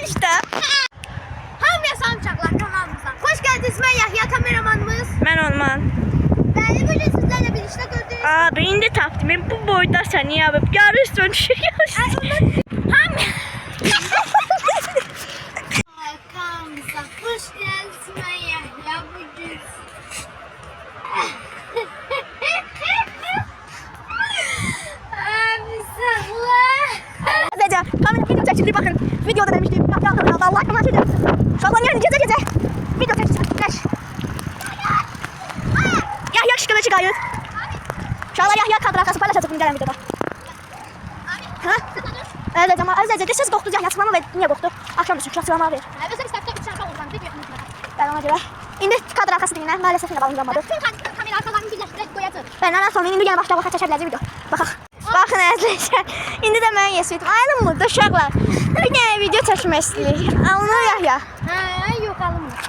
işte. Hamıya salam uşaqlar kanalımızdan. Xoş gəldiniz. Mən Yahya, kameramanımız. Mən Olman. Bəli, bugün sizlərlə birlikdə gördüyünüz Abi indi tapdım. Ben bu boyda seni yapıp görürsün. kanalımıza xoş gəldiniz. Mən Yahya bugün. Abi sağlar. Azəca, kamera video çəkir, baxın. Videoda demişdim. Kanalda Allah kanal çəkir. Şaban yəni gecə video çəkir. Gəl. Yahya şıkkına çıkayız. Şalar Yahya kadr arkası paylaşacak bunu gelen videoda. Ha? Azəca, siz qorxdunuz Yahya çıxmama və niyə qorxdu? Akşam düşün, şaxçılama ver. Özür istəkdə 3 şarkı olursan, video Ben ona göre. İndi kadr arkası dinlə, maalesef yine bağlanmadı. Bütün kamera arkalarını birləşdirək qoyacaq. Ben ondan sonra indi yenə başda vaxt çəkə biləcək video. Baxaq. Baxın əzləyəcək. İndi də mən yesiydim. Ayılın mı? Uşaqlar. Bir dənə video çəkmək istəyirik. Alınır Yahya. Hə, yox alınmır.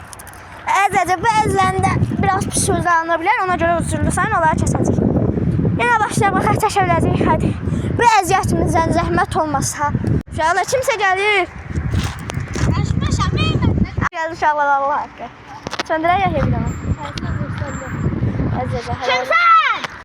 Əzəcə, bu əzləndə biraz pis sözlər alınır bilər. Ona görə üzürlüsən, onları kəsəcək. Yenə başlayaq, baxaq çəkə biləcək. Hadi. Bu əziyyətimizdən zəhmət olmasa. Uşaqlar, kimsə gəlir. Aşmaşam, mən. Gəl uşaqlar, Allah haqqı. Söndürək Yahya bir dənə. Əzəcə, Kimsə!